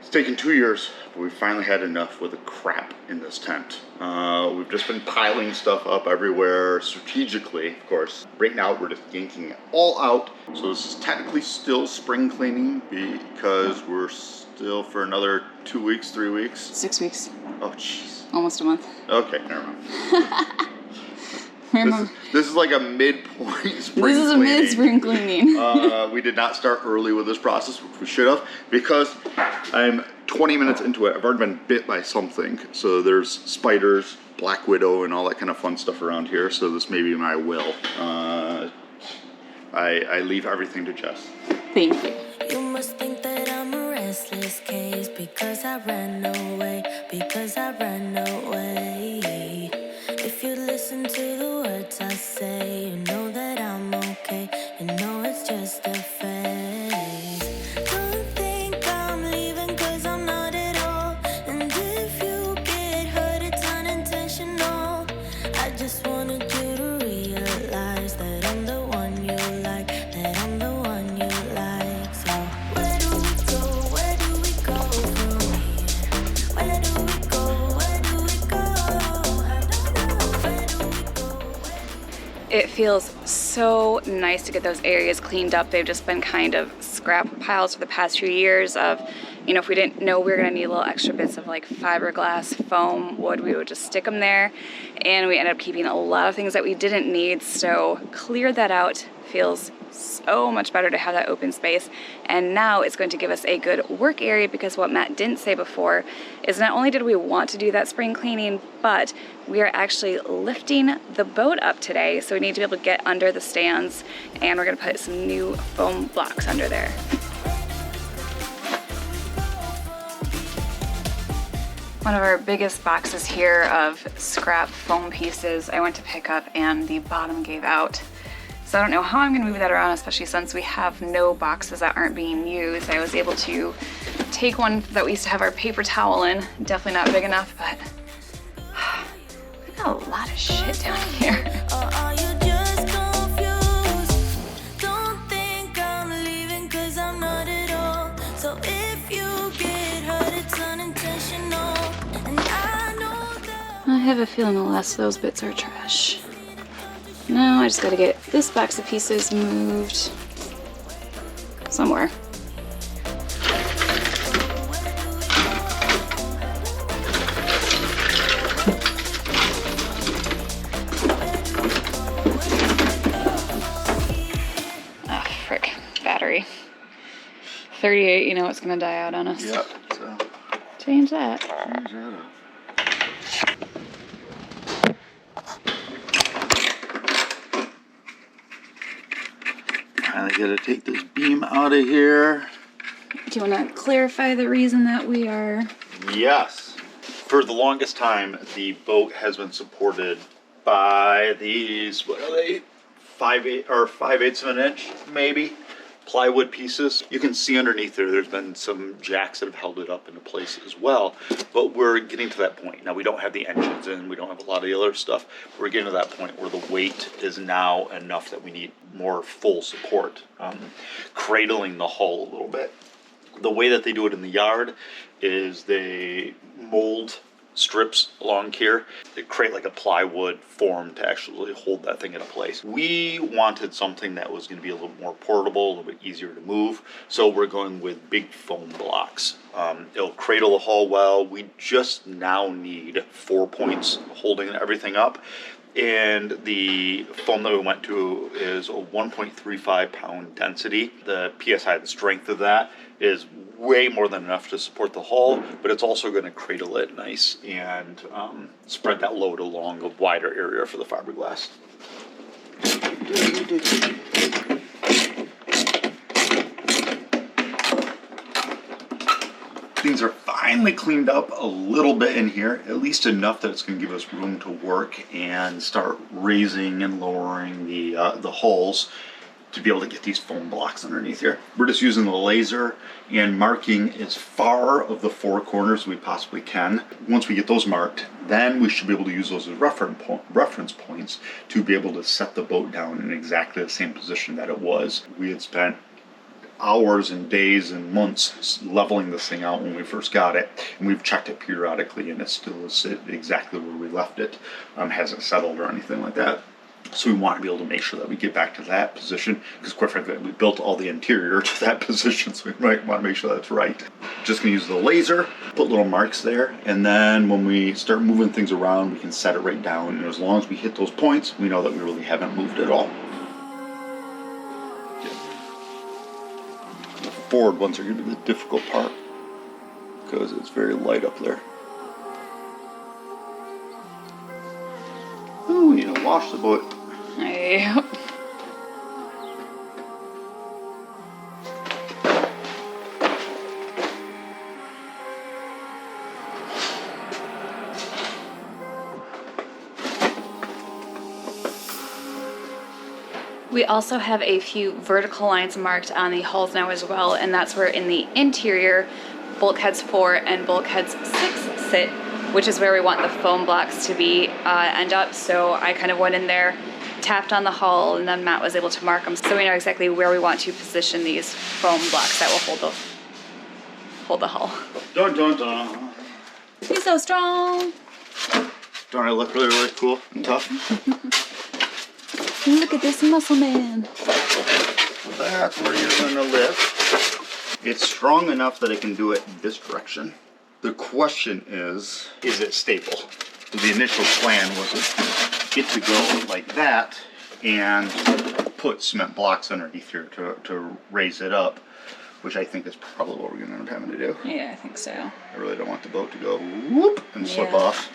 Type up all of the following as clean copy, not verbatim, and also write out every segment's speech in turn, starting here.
It's taken 2 years, but we finally had enough with the crap in this tent. We've just been piling stuff up everywhere strategically, of course. Right now we're just yanking it all out. So this is technically still spring cleaning because we're still for another 2 weeks, 3 weeks. 6 weeks. Oh, jeez. Almost a month. Okay, never mind. This is like a midpoint spring cleaning. This is a mid-spring cleaning. We did not start early with this process, which we should have, because I'm 20 minutes into it. I've already been bit by something. So there's spiders, black widow, and all that kind of fun stuff around here. So this may be my will. I leave everything to Jess. Thank you. You must think that I'm a restless case because I ran away, If you listen to the words I say, you know that I'm okay, you know it's just a phase. Don't think I'm leaving cause I'm not at all, and if you get hurt it's unintentional. I just wanted you to realize that I'm the one you like, that I'm the one you like. So where do we go from here? Where do we go? It feels so nice to get those areas cleaned up. They've just been kind of scrap piles for the past few years of, you know, if we didn't know we were gonna need little extra bits of like fiberglass, foam, wood, we would just stick them there. And we ended up keeping a lot of things that we didn't need. So clear that out. Feels so much better to have that open space. And now it's going to give us a good work area, because what Matt didn't say before is not only did we want to do that spring cleaning, but we are actually lifting the boat up today. So we need to be able to get under the stands, and we're gonna put some new foam blocks under there. One of our biggest boxes here of scrap foam pieces I went to pick up, and the bottom gave out. So I don't know how I'm gonna move that around, especially since we have no boxes that aren't being used. I was able to take one that we used to have our paper towel in. Definitely not big enough, but we've got a lot of shit down here. Are you just confused? Don't think I'm leaving cause I'm not at all. So if you get hurt it's unintentional, and I know that I have a feeling the last of those bits are trash. Now I just gotta get this box of pieces moved somewhere. Ah, frick. Battery. 38, you know it's gonna die out on us. Yep. So Change that. change that up. I gotta take this beam out of here. Do you want to clarify the reason that we are... Yes. For the longest time, the boat has been supported by these, what are they? 5/8 of an inch, maybe, plywood pieces. You can see underneath there's been some jacks that have held it up into place as well. But we're getting to that point. Now, we don't have the engines in, we don't have a lot of the other stuff. We're getting to that point where the weight is now enough that we need more full support, cradling the hull a little bit. The way that they do it in the yard is they mold strips along here. They create like a plywood form to actually hold that thing in place. We wanted something that was going to be a little more portable, a little bit easier to move, so we're going with big foam blocks. It'll cradle the hull well. We just now need 4 points holding everything up. And the foam that we went to is a 1.35 pound density. The PSI, the strength of that, is way more than enough to support the hull, but it's also going to cradle it nice and spread that load along a wider area for the fiberglass. Things are finally cleaned up a little bit in here, at least enough that it's going to give us room to work and start raising and lowering the hulls to be able to get these foam blocks underneath here. We're just using the laser and marking as far of the four corners as we possibly can. Once we get those marked, then we should be able to use those as reference points to be able to set the boat down in exactly the same position that it was. We had spent hours and days and months leveling this thing out when we first got it, and we've checked it periodically, and it still is exactly where we left it. Hasn't settled or anything like that. So we want to be able to make sure that we get back to that position, because quite frankly, we built all the interior to that position, so we might want to make sure that's right. Just going to use the laser, put little marks there, and then when we start moving things around, we can set it right down, and as long as we hit those points, we know that we really haven't moved at all. The forward ones are going to be the difficult part, because it's very light up there. Oh, we need to wash the boat. Yep. We also have a few vertical lines marked on the hulls now as well, and that's where in the interior bulkheads 4 and bulkheads 6 sit, which is where we want the foam blocks to be end up. So I kind of went in there, tapped on the hull, and then Matt was able to mark them, so we know exactly where we want to position these foam blocks that will hold the hull. Dun dun dun. He's so strong. Don't I look really, really cool and tough? Look at this muscle man. That's where you're gonna live. It's strong enough that it can do it this direction. The question is it stable? The initial plan was to get to go like that and put cement blocks underneath here to raise it up, which I think is probably what we're gonna end up having to do. Yeah, I think so. I really don't want the boat to go whoop and slip off.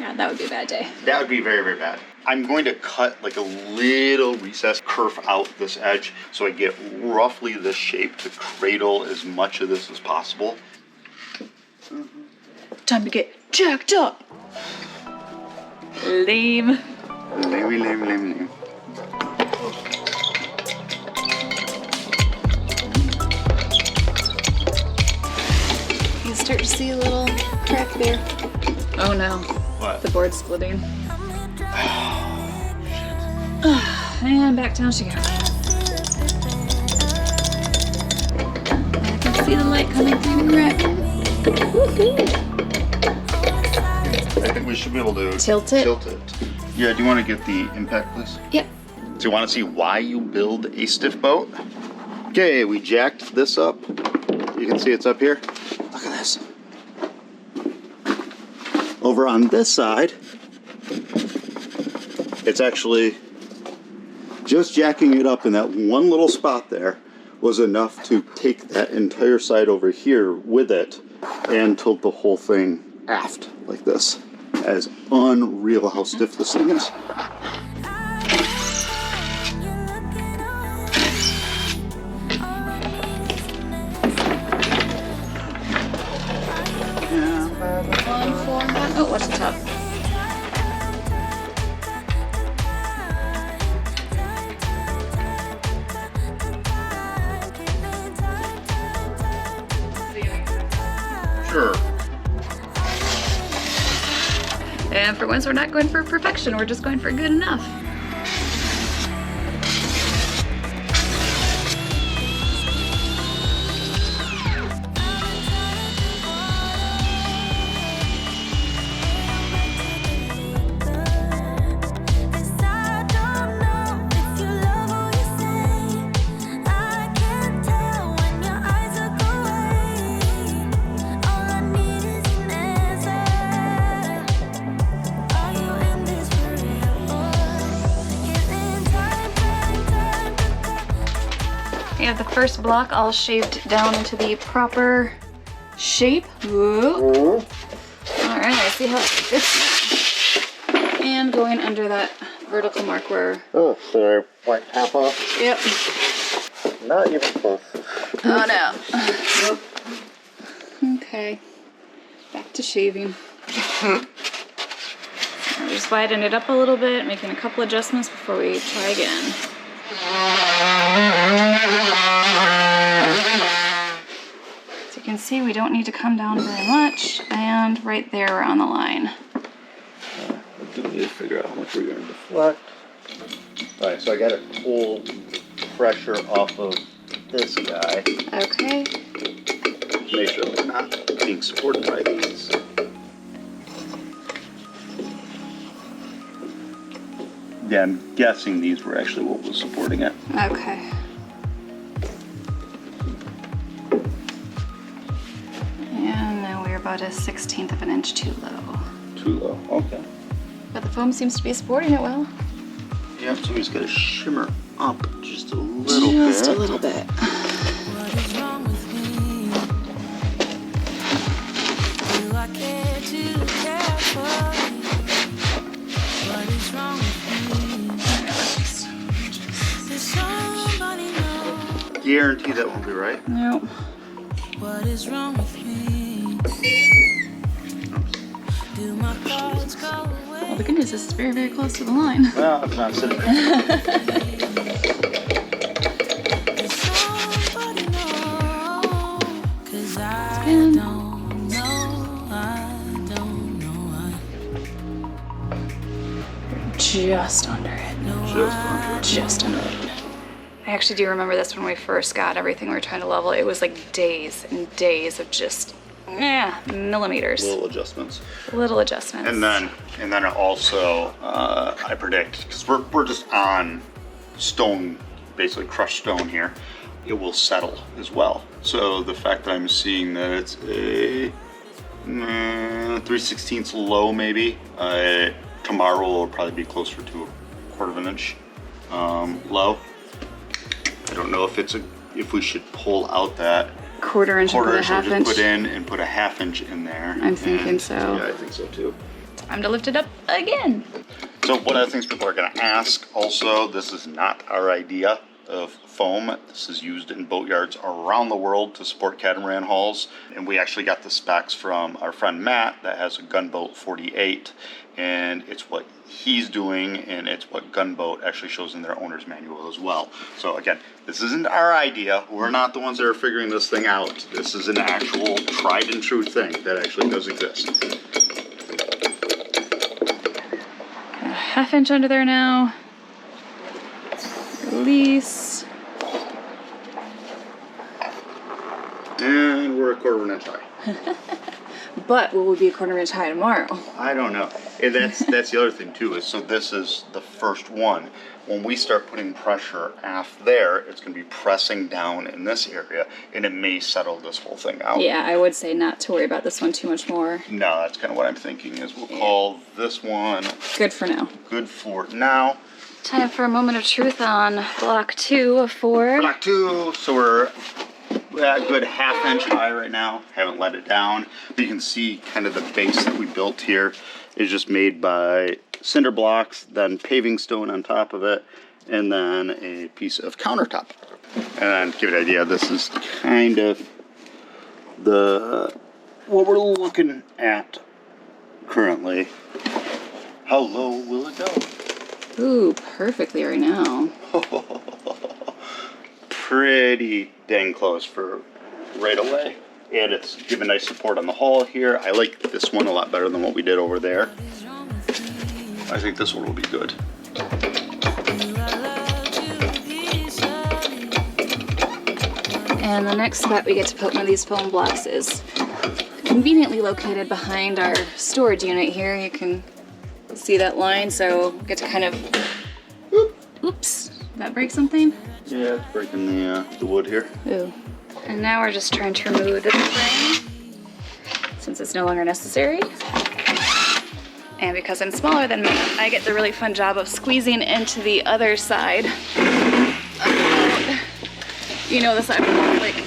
Yeah, that would be a bad day. That would be very, very bad. I'm going to cut like a little recess, curve out this edge so I get roughly this shape to cradle as much of this as possible. Time to get jacked up. Lame. Lame. You start to see a little crack there. Oh no. What? The board's splitting. And back down she goes. I can see the light coming through the crack. I think we should be able to Tilt it. Yeah, do you want to get the impact, please? Yep. Do you want to see why you build a stiff boat? Okay, we jacked this up. You can see it's up here. Look at this. Over on this side, it's actually just jacking it up in that one little spot there was enough to take that entire side over here with it and tilt the whole thing aft like this. As unreal how stiff this thing is. Oh, what's the top? Sure. And for once, we're not going for perfection. We're just going for good enough. We have the first block all shaped down into the proper shape. Whoa. All right, I see how it fits. And going under that vertical mark where... Oh, sorry. Like half off? Yep. Not even close. Oh no. Okay. Back to shaving. I just widened it up a little bit, making a couple adjustments before we try again. So you can see we don't need to come down very much, and right there we're on the line. We do need to figure out how much we're going to deflect. Alright, so I got to pull pressure off of this guy. Okay. Make sure we're not being supported by these. Yeah, I'm guessing these were actually what was supporting it. Okay. And now we're about a 1/16 of an inch too low. Too low, okay. But the foam seems to be supporting it well. Yep, so we just gotta shimmer up just a little bit. Just a little bit. What is wrong with me? Do I care to care for you? What is wrong with me? Does somebody know? Guarantee that won't be right. No. What is wrong with me? Do my thoughts go away? Well, the good news is it's very, very close to the line. Well, it's not sitting there. Does somebody know? 'Cause I Spin. don't know. I don't know. Just under it. Just under it. I actually do remember this when we first got everything we were trying to level. It was like days and days of just millimeters. Little adjustments. Little adjustments. And then also, I predict, because we're just on stone, basically crushed stone here, it will settle as well. So the fact that I'm seeing that it's a 3/16 low maybe, tomorrow will probably be closer to a 1/4 of an inch low. I don't know if we should pull out that 1/4 inch and put a half inch. Put in and put a 1/2 inch in there. I'm thinking so. Yeah, I think so too. Time to lift it up again. So one of the things people are going to ask also, this is not our idea of foam. This is used in boatyards around the world to support catamaran hulls. And we actually got the specs from our friend Matt that has a Gunboat 48. And it's what he's doing, and it's what Gunboat actually shows in their owner's manual as well. So again, this isn't our idea. We're not the ones that are figuring this thing out. This is an actual tried and true thing that actually does exist. A 1/2 inch under there now. Release. And we're a 1/4 of an inch high. But will we be a 1/4 inch high tomorrow? I don't know. And that's the other thing too, is so this is the first one. When we start putting pressure aft there, it's going to be pressing down in this area, and it may settle this whole thing out. Yeah, I would say not to worry about this one too much more. No, that's kind of what I'm thinking, is we'll call this one Good for now. good for now. Time for a moment of truth on block 2 of 4. Block 2, so we're at a good 1/2 inch high right now. Haven't let it down. You can see kind of the base that we built here is just made by cinder blocks, then paving stone on top of it, and then a piece of countertop. And to give you an idea, this is kind of what we're looking at currently. How low will it go? Ooh, perfectly right now. Pretty dang close for right away. And it's giving nice support on the hull here. I like this one a lot better than what we did over there. I think this one will be good. And the next spot we get to put one of these foam blocks is conveniently located behind our storage unit here. You can see that line, so get to kind of, oops, did that break something? Yeah, it's breaking the wood here. Ooh. And now we're just trying to remove the frame since it's no longer necessary. And because I'm smaller than Matt, I get the really fun job of squeezing into the other side. You know, the side with like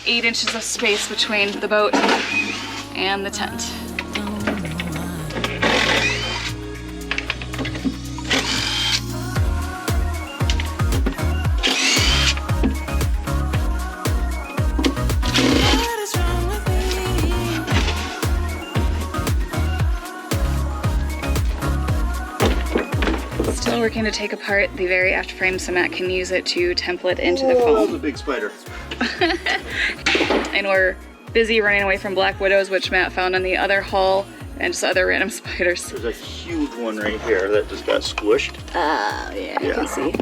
8 inches of space between the boat and the tent. Still working to take apart the very aft frame so Matt can use it to template into the That was foam. a big spider. And we're busy running away from black widows, which Matt found on the other hull, and just other random spiders. There's a huge one right here that just got squished. Yeah, I can see.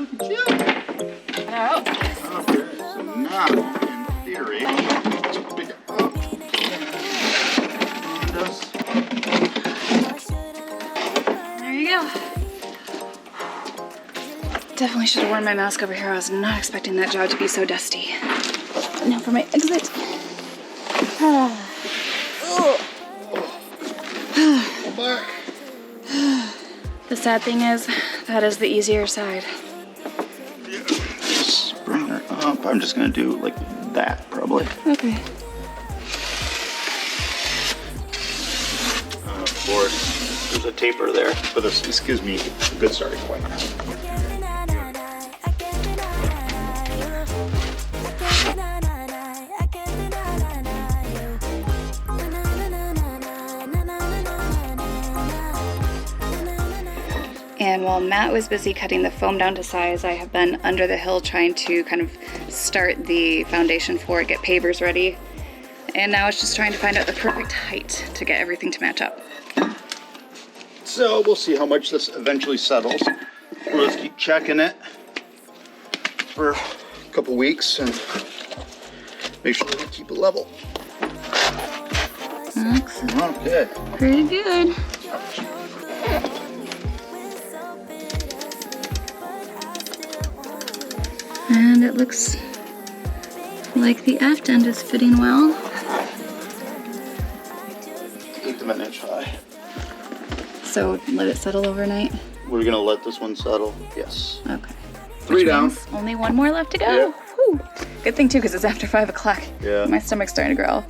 look at you. Okay, so now, in theory, let's pick it up. There you go. Definitely should have worn my mask over here. I was not expecting that job to be so dusty. Now for my exit. Back. The sad thing is, that is the easier side. Just bring her up. I'm just gonna do like that, probably. Okay. Of course, there's a taper there, but this gives me a good starting point. And while Matt was busy cutting the foam down to size, I have been under the hill trying to kind of start the foundation for it, get pavers ready. And now it's just trying to find out the perfect height to get everything to match up. So we'll see how much this eventually settles. We'll just keep checking it for a couple weeks and make sure we keep it level. Excellent. Okay. Pretty good. And it looks like the aft end is fitting well. 1/8 of an inch high. So let it settle overnight? We're gonna let this one settle. Yes. Okay. 3 down. Means only one more left to go. Yeah. Whew. Good thing too, because it's after 5 o'clock. Yeah. My stomach's starting to growl.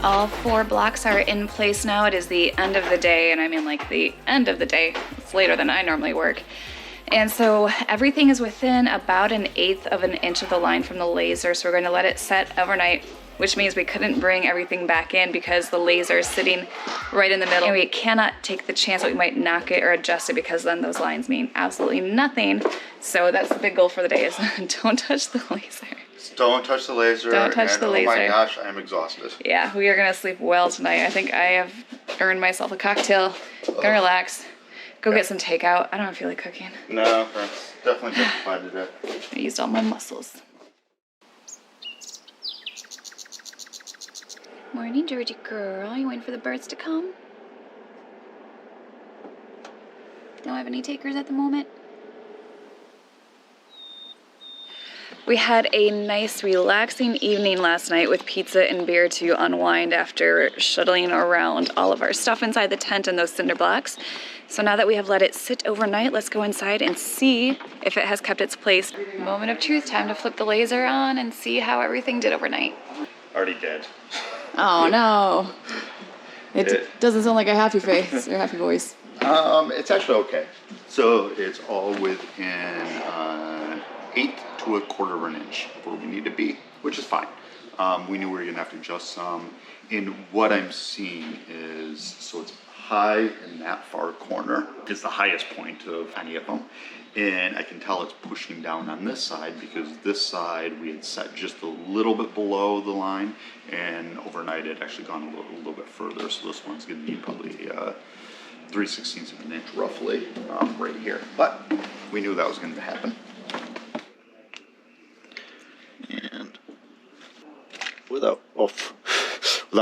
All 4 blocks are in place now. It is the end of the day, and I mean like the end of the day. It's later than I normally work. And so everything is within about 1/8 of an inch of the line from the laser. So we're going to let it set overnight, which means we couldn't bring everything back in because the laser is sitting right in the middle. And we cannot take the chance that we might knock it or adjust it because then those lines mean absolutely nothing. So that's the big goal for the day is don't touch the laser. Don't touch the laser. Don't touch the laser. Oh my gosh, I'm exhausted. Yeah, we are gonna sleep well tonight. I think I have earned myself a cocktail. Gonna relax. Go get some takeout. I don't feel like cooking. No, that's definitely justified today. I used all my muscles. Morning, Georgie girl. You waiting for the birds to come? Don't have any takers at the moment? We had a nice, relaxing evening last night with pizza and beer to unwind after shuttling around all of our stuff inside the tent and those cinder blocks. So now that we have let it sit overnight, let's go inside and see if it has kept its place. Moment of truth, time to flip the laser on and see how everything did overnight. Already dead. Oh no. It doesn't sound like a happy face or happy voice. It's actually okay. So it's all within 1/8 to 1/4 of an inch where we need to be, which is fine. We knew we were gonna have to adjust some. And what I'm seeing is, so it's high in that far corner is the highest point of any of them. And I can tell it's pushing down on this side because this side we had set just a little bit below the line, and overnight it actually gone a little bit further. So this one's gonna need probably 3/16 of an inch roughly right here. But we knew that was gonna happen. And without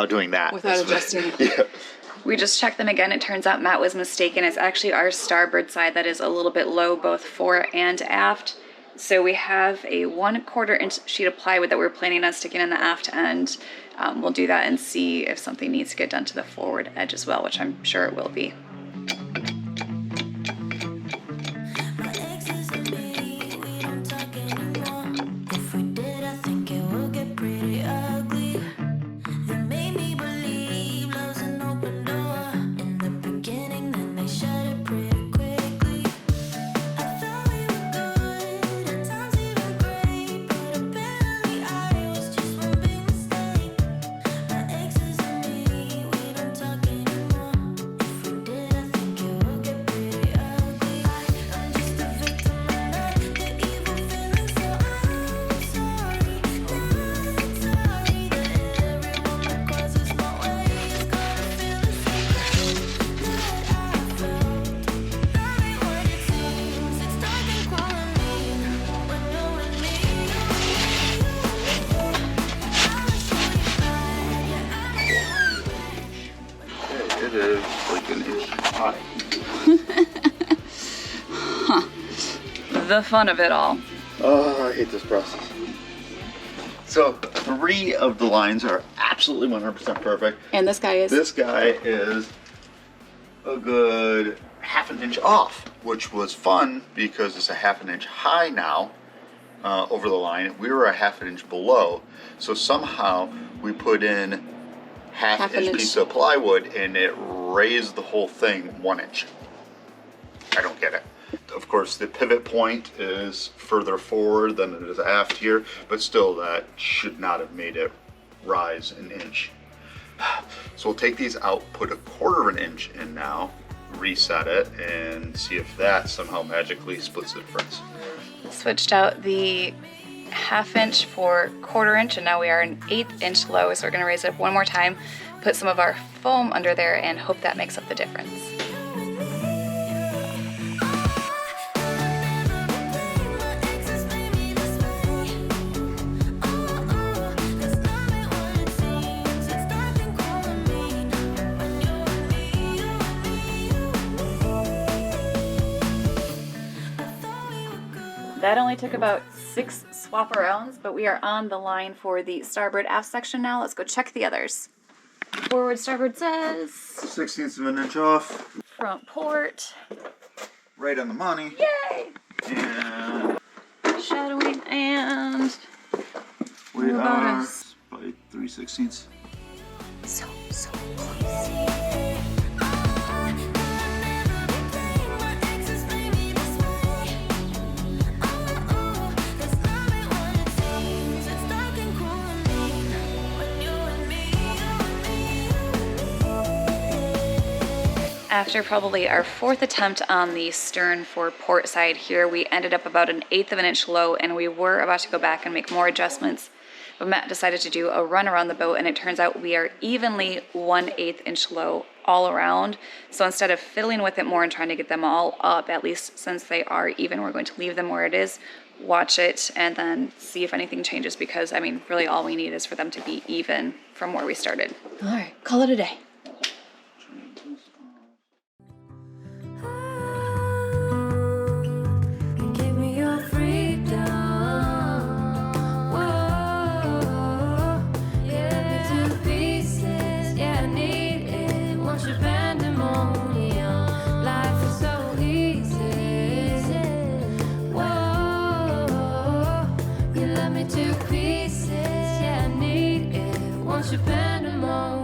doing that. Without adjusting. Yeah. We just checked them again. It turns out Matt was mistaken. It's actually our starboard side that is a little bit low, both fore and aft. So we have a 1/4 inch sheet of plywood that we're planning on sticking in the aft end. We'll do that and see if something needs to get done to the forward edge as well, which I'm sure it will be. is like an inch high. The fun of it all. Oh, I hate this process. So 3 of the lines are absolutely 100% perfect. And this guy is? This guy is a good half an inch off, which was fun because it's a half an inch high now over the line. We were a half an inch below. So somehow we put in half inch piece of plywood and it raised the whole thing 1 inch. I don't get it. Of course, the pivot point is further forward than it is aft here, but still that should not have made it rise an inch. So we'll take these out, put a 1/4 inch in now, reset it, and see if that somehow magically splits the difference. Switched out the 1/2 inch for 1/4 inch, and now we are an 1/8 inch low, so we're gonna raise it up one more time, put some of our foam under there, and hope that makes up the difference. That only took about 6 swap arounds, but we are on the line for the starboard aft section now. Let's go check the others. Forward starboard says 1/16 of an inch off. front port. Right on the money. Yay! And Shadowing and we What about are us? by 3/16. so close. After probably our 4th attempt on the stern for port side here, we ended up about an 1/8 of an inch low, and we were about to go back and make more adjustments. But Matt decided to do a run around the boat, and it turns out we are evenly 1/8 inch low all around. So instead of fiddling with it more and trying to get them all up, at least since they are even, we're going to leave them where it is, watch it, and then see if anything changes, because I mean, really all we need is for them to be even from where we started. All right, call it a day. Give me your freedom. Whoa, yeah, to pieces. Yeah, I need it. Want your pandemonium. Life is so easy. Whoa, you love me to pieces. Yeah, I need it. Want your pandemonium.